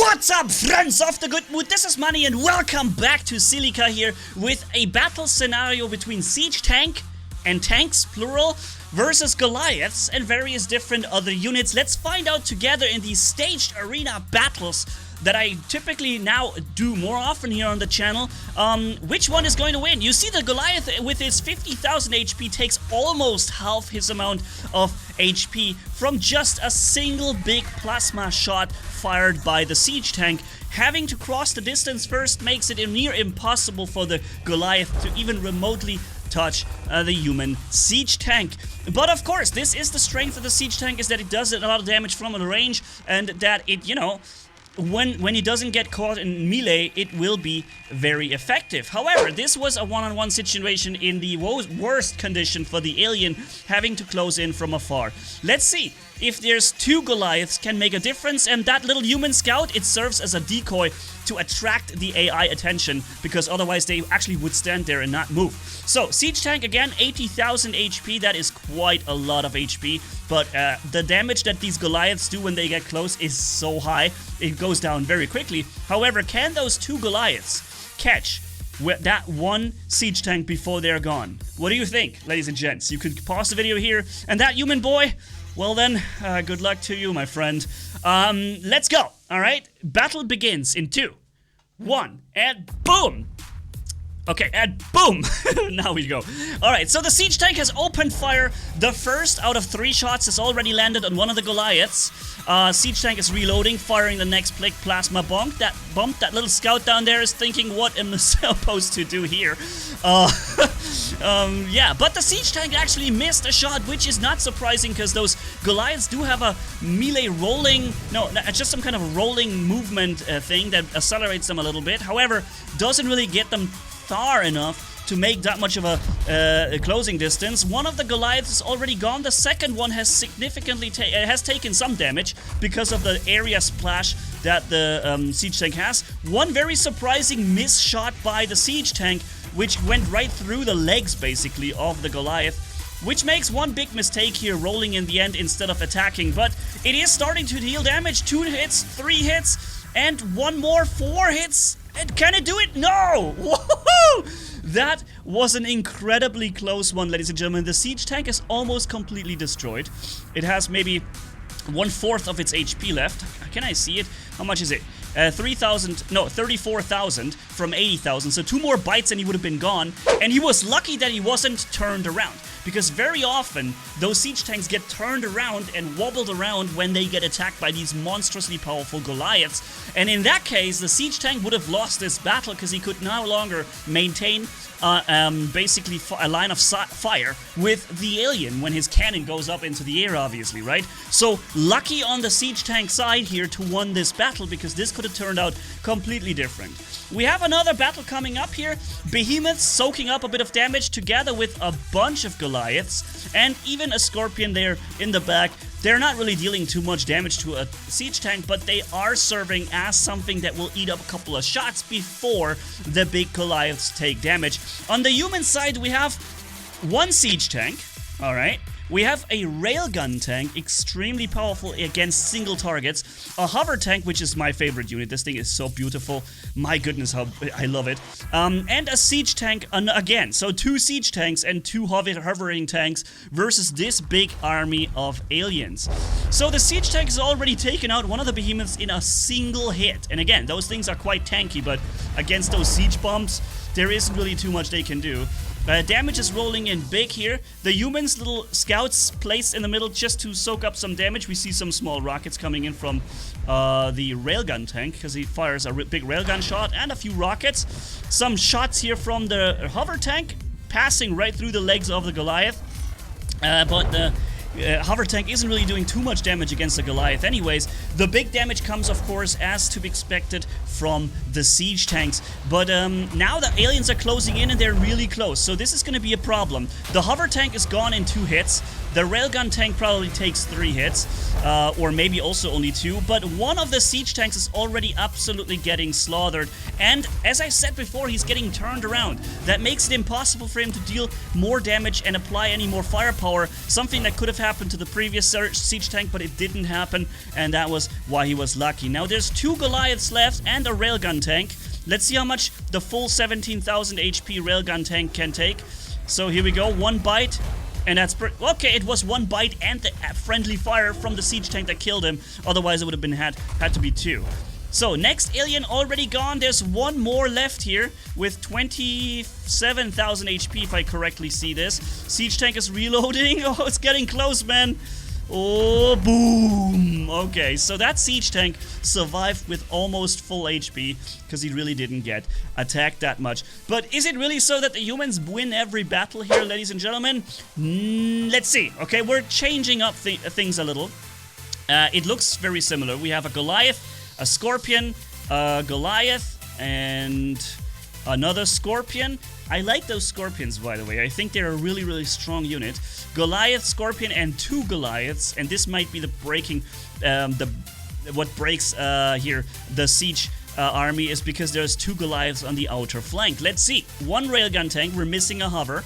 What's up, friends of the good mood? This is Manni and welcome back to Silica here with a battle scenario between siege tank and tanks, plural, versus Goliaths and various different other units. Let's find out together in these staged arena battles that I typically now do more often here on the channel, which one is going to win. You see the Goliath with his 50,000 HP takes almost half his amount of HP from just a single big plasma shot fired by the siege tank. Having to cross the distance first makes it near impossible for the Goliath to even remotely touch the human siege tank. But of course, this is the strength of the siege tank, is that it does a lot of damage from a range, and that it, you know, when he doesn't get caught in melee, it will be very effective. However, this was a one-on-one situation in the worst condition for the alien, having to close in from afar. Let's see if there's two Goliaths can make a difference, and that little human scout, it serves as a decoy to attract the AI attention, because otherwise they actually would stand there and not move. So, siege tank again, 80,000 HP, that is quite a lot of HP, but the damage that these Goliaths do when they get close is so high, it goes down very quickly. However, can those two Goliaths catch that one siege tank before they're gone? What do you think, ladies and gents? You could pause the video here, and that human boy, well then, good luck to you, my friend. Let's go, alright? Battle begins in 2, 1, and boom! Okay, and boom! Now we go. Alright, so the siege tank has opened fire. The first out of 3 shots has already landed on one of the Goliaths. Siege tank is reloading, firing the next plasma bomb. That little scout down there is thinking, what am I supposed to do here? Yeah, but the siege tank actually missed a shot, which is not surprising, because those Goliaths do have a melee rolling, no, just some kind of rolling movement thing that accelerates them a little bit. However, doesn't really get them far enough to make that much of a closing distance. One of the Goliaths is already gone. The second one has significantly taken some damage because of the area splash that the siege tank has. One very surprising miss shot by the siege tank, which went right through the legs basically of the Goliath, which makes one big mistake here, rolling in the end instead of attacking. But it is starting to deal damage. 2 hits, 3 hits, and one more, 4 hits. And can it do it? No! Woohoo! That was an incredibly close one, ladies and gentlemen. The siege tank is almost completely destroyed. It has maybe 1/4 of its HP left. Can I see it? How much is it? 34,000 from 80,000. So 2 more bites and he would have been gone. And he was lucky that he wasn't turned around, because very often those siege tanks get turned around and wobbled around when they get attacked by these monstrously powerful Goliaths. And in that case, the siege tank would have lost this battle, because he could no longer maintain basically a line of fire with the alien when his cannon goes up into the air, obviously, right? So lucky on the siege tank side here to win this battle, because this could have turned out completely different. We have another battle coming up here. Behemoths soaking up a bit of damage together with a bunch of Goliaths, and even a Scorpion there in the back. They're not really dealing too much damage to a siege tank, but they are serving as something that will eat up a couple of shots before the big Goliaths take damage. On the human side, we have one siege tank, alright. We have a railgun tank, extremely powerful against single targets. A hover tank, which is my favorite unit. This thing is so beautiful. My goodness, how I love it. And a siege tank again. So 2 siege tanks and 2 hovering tanks versus this big army of aliens. So the siege tank has already taken out one of the behemoths in a single hit. And again, those things are quite tanky, but against those siege bombs, there isn't really too much they can do. Damage is rolling in big here. The humans' little scouts placed in the middle just to soak up some damage. We see some small rockets coming in from the railgun tank, because he fires a big railgun shot and a few rockets. Some shots here from the hover tank, passing right through the legs of the Goliath. But the hover tank isn't really doing too much damage against the Goliath anyways. The big damage comes, of course, as to be expected from the siege tanks. But now the aliens are closing in, and they're really close. So this is going to be a problem. The hover tank is gone in 2 hits. The railgun tank probably takes 3 hits, or maybe also only 2, but one of the siege tanks is already absolutely getting slaughtered, and as I said before, he's getting turned around. That makes it impossible for him to deal more damage and apply any more firepower, something that could have happened to the previous siege tank, but it didn't happen, and that was why he was lucky. Now there's 2 Goliaths left and a railgun tank. Let's see how much the full 17,000 HP railgun tank can take. So here we go, 1 bite. And that's okay, it was 1 bite and the friendly fire from the siege tank that killed him. Otherwise it would have been had to be 2. So next alien already gone. There's 1 more left here with 27,000 HP if I correctly see this. Siege tank is reloading. Oh, it's getting close, man. Oh, boom. Okay, so that siege tank survived with almost full HP because he really didn't get attacked that much. But is it really so that the humans win every battle here, ladies and gentlemen? Let's see. Okay, we're changing up things a little. It looks very similar. We have a Goliath, a Scorpion, a Goliath, and another Scorpion. I like those Scorpions, by the way. I think they're a really, really strong unit. Goliath, Scorpion, and 2 Goliaths, and this might be the breaking, what breaks here the siege army is because there's 2 Goliaths on the outer flank. Let's see. 1 railgun tank. We're missing a hover,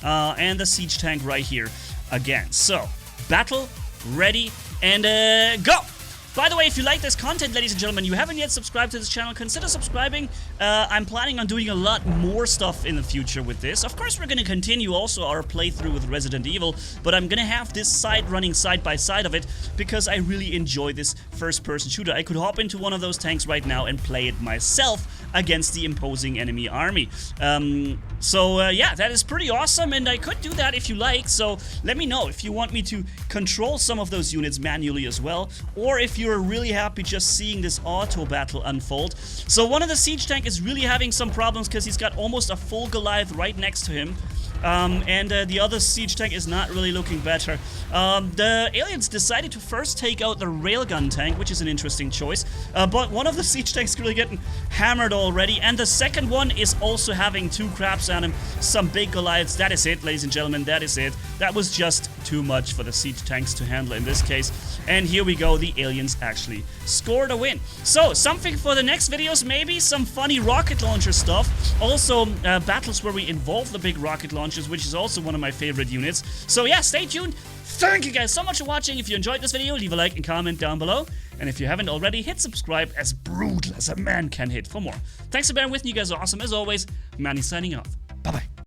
and the siege tank right here again. So battle ready and go. By the way, if you like this content, ladies and gentlemen, you haven't yet subscribed to this channel, consider subscribing. I'm planning on doing a lot more stuff in the future with this. Of course, we're going to continue also our playthrough with Resident Evil, but I'm going to have this side running side by side of it because I really enjoy this first-person shooter. I could hop into one of those tanks right now and play it myself against the imposing enemy army. Yeah, that is pretty awesome, and I could do that if you like, so let me know if you want me to control some of those units manually as well, or if you're really happy just seeing this auto battle unfold. So one of the siege tank is really having some problems because he's got almost a full Goliath right next to him. The other siege tank is not really looking better. The aliens decided to first take out the railgun tank, which is an interesting choice, but one of the siege tanks is really getting hammered already, and the second one is also having 2 craps on him, some big Goliaths. That is it, ladies and gentlemen, that is it. That was just too much for the siege tanks to handle in this case, and here we go, the aliens actually scored a win. So, something for the next videos, maybe some funny rocket launcher stuff, also battles where we involve the big rocket launchers, which is also one of my favorite units. So yeah, stay tuned. Thank you guys so much for watching. If you enjoyed this video, leave a like and comment down below. And if you haven't already, hit subscribe, as brutal as a man can hit for more. Thanks for bearing with me, you guys are awesome as always. Manni signing off.